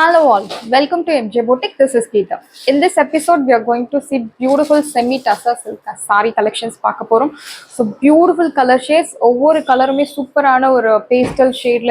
Hello all, welcome to MJ Boutique. This is Geeta. In this episode, we are going to see beautiful semi-tussar silk saree collections. So beautiful color shades. Over color me super or pastel shade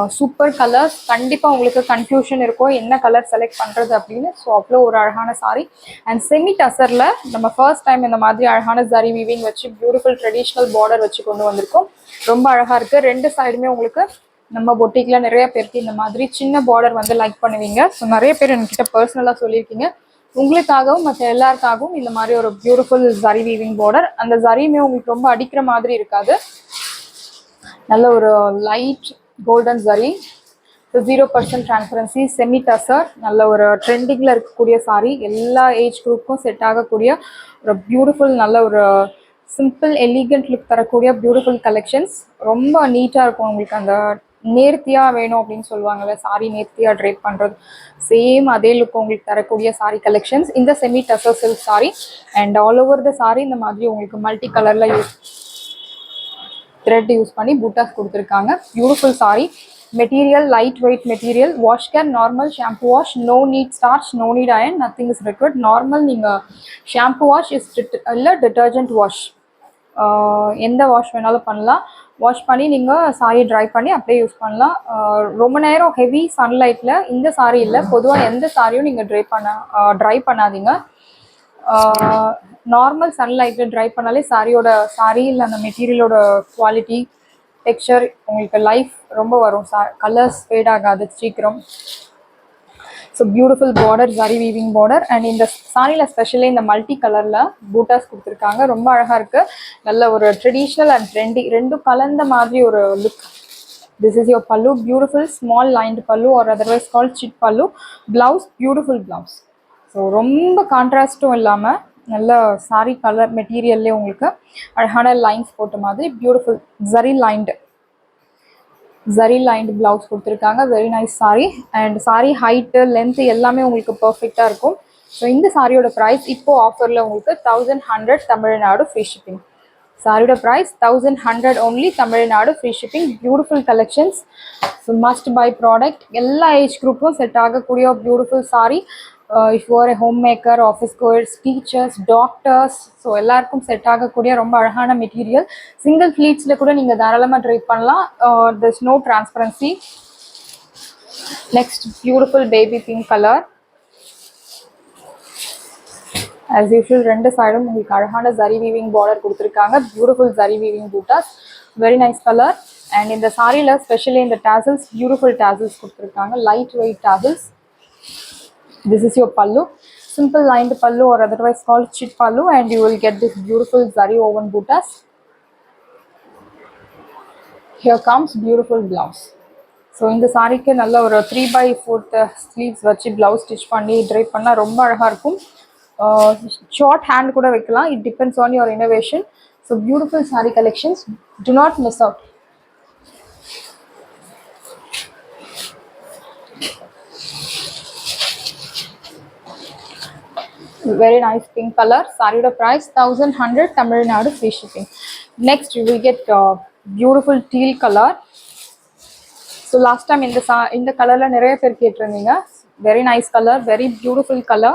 super colors. Kandipa confusion enna color select pandrathu so avlo or alahana saree and semi-tussar la nama first time in the madri alahana zari weaving vechi beautiful traditional border vechi kondu vandirukom. Romba alaga irukku. Rendu side me ungalku நம்ம பொட்டிக்ல நிறைய பேருக்கு இந்த மாதிரி சின்ன border வந்து like பண்ணுவீங்க. So நிறைய பேர் என்கிட்ட பர்சனலாக சொல்லியிருக்கீங்க. உங்களுக்காகவும் மற்ற எல்லாருக்காகவும் இந்த மாதிரி ஒரு பியூட்டிஃபுல் ஜரி வீவிங் பார்டர். அந்த ஜரியுமே உங்களுக்கு ரொம்ப அடிக்கிற மாதிரி இருக்காது. நல்ல ஒரு light golden zari, 0% transparency, semi tussar, நல்ல ஒரு ட்ரெண்டிங்கில் இருக்கக்கூடிய சாரி, எல்லா ஏஜ் குரூப்புக்கும் செட் ஆகக்கூடிய ஒரு பியூட்டிஃபுல் நல்ல ஒரு சிம்பிள் எலிகண்ட் லுக் தரக்கூடிய பியூட்டிஃபுல் கலெக்ஷன்ஸ். ரொம்ப நீட்டாக இருக்கும். உங்களுக்கு அந்த நேர்த்தியாக வேணும் அப்படின்னு சொல்லுவாங்கள்ல, சாரி நேர்த்தியாக ட்ரேப் பண்ணுறது, சேம் அதே லுக் உங்களுக்கு தரக்கூடிய சாரி கலெக்ஷன்ஸ். இந்த semi tussar silk sorry and all over the sorry இந்த மாதிரி உங்களுக்கு மல்டி கலரில் த்ரெட் யூஸ் பண்ணி பூட்டாஸ் கொடுத்துருக்காங்க. Beautiful sari. Material light weight material. Wash care normal shampoo wash, no need starch, no need iron, nothing is required. Normal நீங்கள் shampoo wash இல்லை detergent wash எந்த wash வேணாலும் பண்ணலாம். வாஷ் பண்ணி நீங்கள் சாரி ட்ரை பண்ணி அப்படியே யூஸ் பண்ணலாம். ரொம்ப நேரம் ஹெவி சன்லைட்டில் இந்த சாரி இல்லை, பொதுவாக எந்த சாரியும் நீங்கள் ட்ரை பண்ணாதீங்க. நார்மல் சன்லைட்டில் ட்ரை பண்ணாலே சாரி இல்லை அந்த மெட்டீரியலோட குவாலிட்டி டெக்ஸ்சர் உங்களுக்கு லைஃப் ரொம்ப வரும். கலர்ஸ் ஃபேட் ஆகாது சீக்கிரம். So beautiful border, zari weaving border and இந்த சாரியில் ஸ்பெஷலி இந்த மல்டி கலரில் பூட்டாஸ் கொடுத்துருக்காங்க. ரொம்ப அழகாக இருக்குது. நல்ல ஒரு ட்ரெடிஷ்னல் அண்ட் ட்ரெண்டி ரெண்டும் கலந்த மாதிரி ஒரு லுக். திஸ் இஸ் யோர் பல்லு, பியூட்டிஃபுல் ஸ்மால் லைன்டு பல்லு ஆர் அதர்வைஸ் கால் சிட் பல்லு. Blouse beautiful blouse. ஸோ ரொம்ப கான்ட்ராஸ்ட்டும் இல்லாமல் நல்ல சாரி கலர் மெட்டீரியல்லே உங்களுக்கு அழகான லைன்ஸ் போட்ட மாதிரி பியூட்டிஃபுல் ஜரி லைன்டு ப்ளவுஸ் கொடுத்துருக்காங்க. Very nice sorry and sorry height length எல்லாமே உங்களுக்கு பர்ஃபெக்டாக இருக்கும். ஸோ இந்த சாரியோட ப்ரைஸ் இப்போது ஆஃபரில் உங்களுக்கு 1100 தமிழ்நாடு ஃப்ரீ ஷிப்பிங். சாரியோட price 1100 only, Tamil Nadu free shipping. Beautiful collections. So must buy product. எல்லா ஏஜ் குரூப்பும் செட் ஆகக்கூடிய beautiful sari. If you are a home maker, office goers, teachers, doctors, so எல்லாருக்கும் செட் ஆகக்கூடிய ரொம்ப அழகான மெட்டீரியல். சிங்கிள் ஃப்ளீட்ஸில் கூட நீங்கள் தாராளமாக ட்ரை பண்ணலாம். there's no transparency. Next beautiful baby pink colour. As usual ரெண்டு சைடும் உங்களுக்கு அழகான ஜரி வீவிங் பார்டர் கொடுத்துருக்காங்க. Beautiful zari weaving buttas, very nice colour. And இந்த சாரியில் ஸ்பெஷலி இந்த டேசல்ஸ், பியூட்டிஃபுல் டேசல்ஸ் கொடுத்துருக்காங்க, light weight tassels. This is your pallu, simple lined pallu or otherwise called chit pallu, and you will get this beautiful zari woven buttas. Here comes beautiful blouse. So in the saree ku nalla or 3/4 sleeves vachi blouse stitch panni drape panna romba alaga irukum. Short hand kuda vekkala, it depends on your innovation. So beautiful saree collections, do not miss out. Very nice pink color. Saree price 1100 Tamil Nadu free shipping. Next you will get beautiful teal color. So last time இந்த கலர்ல நிறைய பேர் கேட்டிருந்தீங்க. Very nice color, very beautiful color.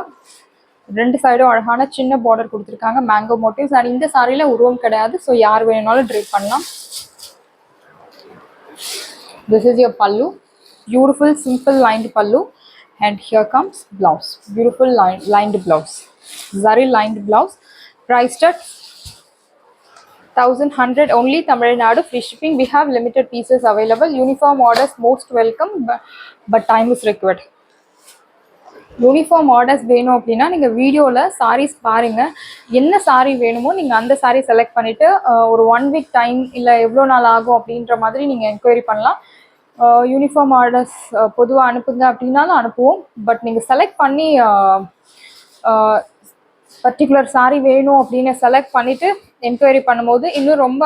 ரெண்டு சைடும் அழகான சின்ன border கொடுத்துருக்காங்க, மேங்கோ மோட்டிவ்ஸ். அண்ட் இந்த சாரியில் உருவம் கிடையாது, ஸோ யார் வேணும்னாலும் ட்ரை பண்ணலாம். This is your pallu, beautiful simple lined pallu. And here comes blouse, beautiful lined blouse, zari lined blouse, priced at 1100 only, Tamil Nadu free shipping. We have limited pieces available. Uniform orders most welcome, but time is required. Uniform orders வேணும் அப்படின்னா நீங்கள் வீடியோவில் சாரீஸ் பாருங்கள், என்ன சாரீ வேணுமோ நீங்கள் அந்த sari select பண்ணிவிட்டு ஒரு 1 week டைம் இல்லை எவ்வளோ நாள் ஆகும் அப்படின்ற மாதிரி நீங்கள் என்கொயரி பண்ணலாம். யூனிஃபார்ம் ஆர்டர்ஸ் பொதுவாக அனுப்புங்க அப்படின்னாலும் அனுப்புவோம். பட் நீங்கள் செலக்ட் பண்ணி பர்டிகுலர் சாரீ வேணும் அப்படின்னு செலக்ட் பண்ணிவிட்டு என்கொயரி பண்ணும்போது இன்னும் ரொம்ப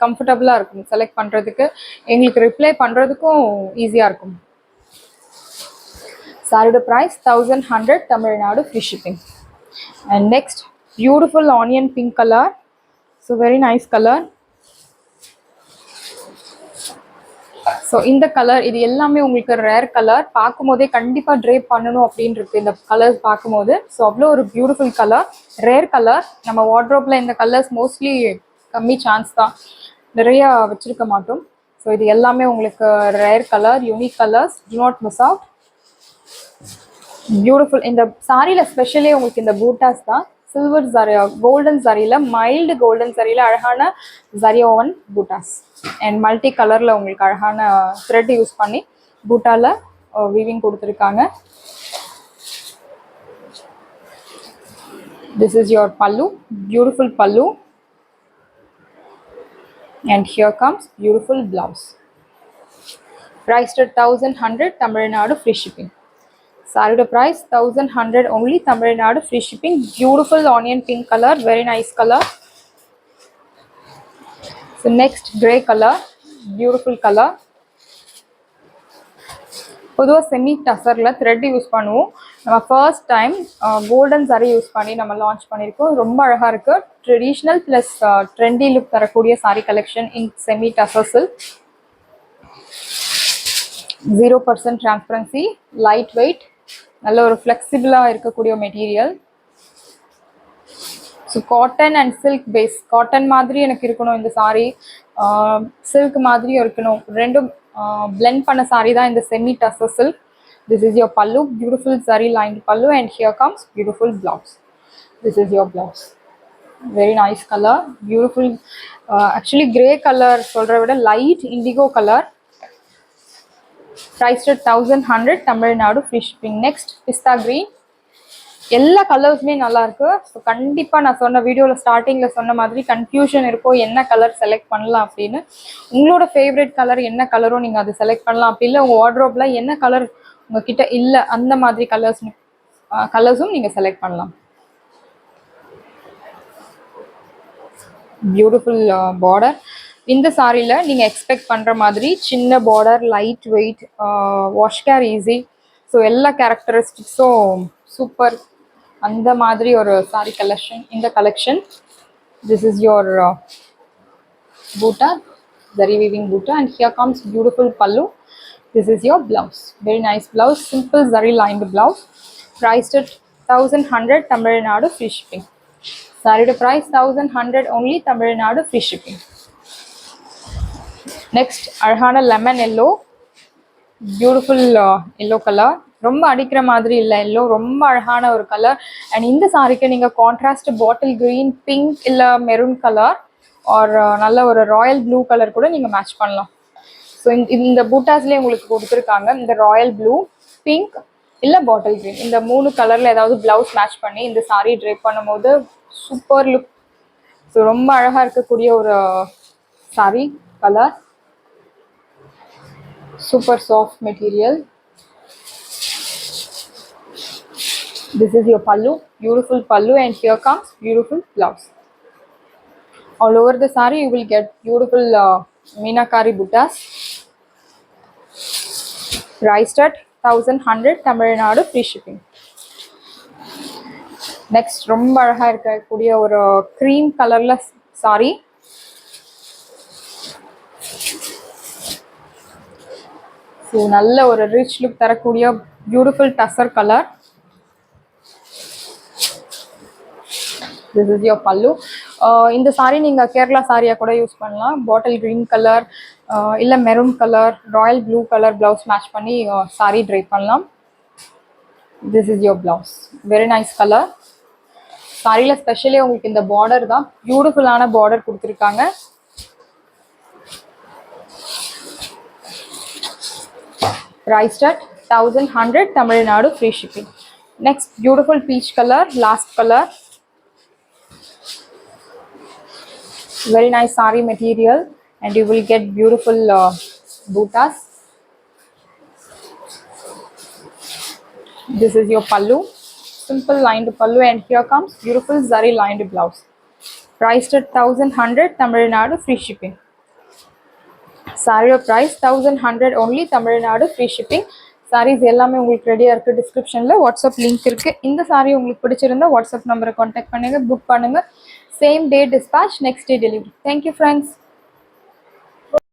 கம்ஃபர்டபுளாக இருக்கும். செலக்ட் பண்ணுறதுக்கு எங்களுக்கு ரிப்ளை பண்ணுறதுக்கும் ஈஸியாக இருக்கும். Saree price 1100 Tamil Nadu free shipping. And next beautiful onion pink color. So very nice color. So இந்த கலர் இது எல்லாமே உங்களுக்கு ரேர் கலர், பார்க்கும்போதே கண்டிப்பாக ட்ரேப் பண்ணணும் அப்படின்னு இருக்கு இந்த கலர்ஸ் பார்க்கும்போது. ஸோ அவ்வளோ ஒரு பியூட்டிஃபுல் கலர், ரேர் கலர். நம்ம வார்ட்ரோப்பில் இந்த கலர்ஸ் மோஸ்ட்லி கம்மி சான்ஸ் தான், நிறையா வச்சுருக்க மாட்டோம். ஸோ இது எல்லாமே உங்களுக்கு rare colour, unique colours, do not miss out. Beautiful. இந்த சாரியில் ஸ்பெஷலி உங்களுக்கு இந்த பூட்டாஸ் தான், சில்வர் சாரி, கோல்டன் சாரியில், மைல்டு கோல்டன் சாரியில் அழகான zari woven buttas and multi கலரில் உங்களுக்கு அழகான த்ரெட் யூஸ் பண்ணி பூட்டாவில் வீவிங் கொடுத்துருக்காங்க. This is your pallu, beautiful pallu. And here comes beautiful blouse. Priced at 1100, Tamil Nadu, free shipping. Saree price 1100 only, Tamil Nadu, free shipping. Beautiful onion pink color, very nice color. So next grey color, beautiful color. பொதுவாக semi டசரில் thread use பண்ணுவோம். நம்ம first time golden sari use பண்ணி நம்ம launch பண்ணியிருக்கோம். ரொம்ப அழகாக இருக்குது. ட்ரெடிஷ்னல் ப்ளஸ் ட்ரெண்டி லுக் தரக்கூடிய சாரி கலெக்ஷன் இன் செமி டசர்ஸில். 0% டிரான்ஸ்பரன்சி, லைட் வெயிட், நல்ல ஒரு ஃப்ளெக்சிபிளாக இருக்கக்கூடிய material. So cotton and silk base, cotton மாதிரி எனக்கு இருக்கணும் இந்த சாரி, சில்க் மாதிரியும் இருக்கணும், ரெண்டும் blend பண்ண saree தான் இந்த semi tussar silk. This is your pallu, beautiful zari lined pallu, and here comes beautiful blouse. This is your blouse, very nice color, beautiful. Actually grey color சொல்ற விட light indigo color. Priced at 1100, Tamil Nadu, free shipping. Next pista green. எல்லா கலர்ஸுமே நல்லா இருக்கு. So கண்டிப்பாக நான் சொன்ன வீடியோவில் ஸ்டார்டிங்கில் சொன்ன மாதிரி கன்ஃபியூஷன் இருக்கும் என்ன கலர் செலக்ட் பண்ணலாம் அப்படின்னு. உங்களோட ஃபேவரட் கலர் என்ன கலரும் நீங்கள் அதை செலக்ட் பண்ணலாம். அப்படி இல்லை உங்கள் வார்ட்ரோப்பில் என்ன கலர் உங்ககிட்ட இல்லை அந்த மாதிரி கலர்ஸும் நீங்கள் செலக்ட் பண்ணலாம். Beautiful border. இந்த சாரியில் நீங்கள் எக்ஸ்பெக்ட் பண்ணுற மாதிரி சின்ன border, light weight, wash care easy. So எல்லா கேரக்டரிஸ்டிக்ஸும் சூப்பர். அந்த மாதிரி ஒரு சாரி கலெக்ஷன் இந்த collection. This is your Buta, zari weaving Buta, and here comes beautiful pallu. This is your blouse, very nice blouse, simple zari lined blouse. Priced at 1100, Tamil Nadu, free shipping. Saree price 1100 only, Tamil Nadu, free shipping. Next அழகான lemon yellow, beautiful yellow colour. ரொம்ப அடிக்கிற மாதிரி இல்லை yellow, ரொம்ப அழகான ஒரு colour. And இந்த சாரிக்கு நீங்கள் கான்ட்ராஸ்ட் பாட்டில் க்ரீன், பிங்க் இல்லை மெரூன் கலர் ஆர் நல்ல ஒரு ராயல் ப்ளூ கலர் கூட நீங்கள் மேட்ச் பண்ணலாம். ஸோ இந்த பூட்டாஸ்லேயே உங்களுக்கு கொடுத்துருக்காங்க இந்த ராயல் ப்ளூ, பிங்க் இல்லை பாட்டில் க்ரீன், இந்த 3 கலரில் ஏதாவது ப்ளவுஸ் மேட்ச் பண்ணி இந்த சாரீ ட்ரைப் பண்ணும்போது சூப்பர் லுக். ஸோ ரொம்ப அழகாக இருக்கக்கூடிய ஒரு sari colour, super soft material. This is your pallu, beautiful pallu, and here comes beautiful blouse. All over the saree you will get beautiful meenakari buttas. Priced at 1100, Tamil Nadu, free shipping. Next ரொம்ப அழகா இருக்கக்கூடிய ஒரு cream colorல saree. So நல்ல ஒரு rich look தரக்கூடிய beautiful tussar colour. This is your பல்லு. இந்த சாரீ நீங்கள் கேரளா சாரியாக கூட யூஸ் பண்ணலாம். பாட்டில் க்ரீன் கலர் இல்லை maroon colour, Royal blue colour blouse match பண்ணி சாரீ ட்ரை பண்ணலாம். This is your blouse, very nice colour. சாரியில் ஸ்பெஷலி உங்களுக்கு இந்த பார்டர் தான், பியூட்டிஃபுல்லான பார்டர் கொடுத்துருக்காங்க. Priced at 1100, Tamil Nadu, free shipping. Next beautiful peach color, last color, very nice saree material, and you will get beautiful buttas. This is your pallu, simple lined pallu, and here comes beautiful zari lined blouse. Priced at 1100, Tamil Nadu, free shipping. சாரியோட price 1100 only, Tamil Nadu, free shipping. Saris எல்லாமே உங்களுக்கு ரெடியாக இருக்குது. டிஸ்கிரிப்ஷனில் WhatsApp link இருக்குது. இந்த சாரீ உங்களுக்கு பிடிச்சிருந்தா வாட்ஸ்அப் நம்பரை கான்டாக்ட் பண்ணுங்கள், புக் பண்ணுங்கள். Same day dispatch, next day delivery. Thank you friends.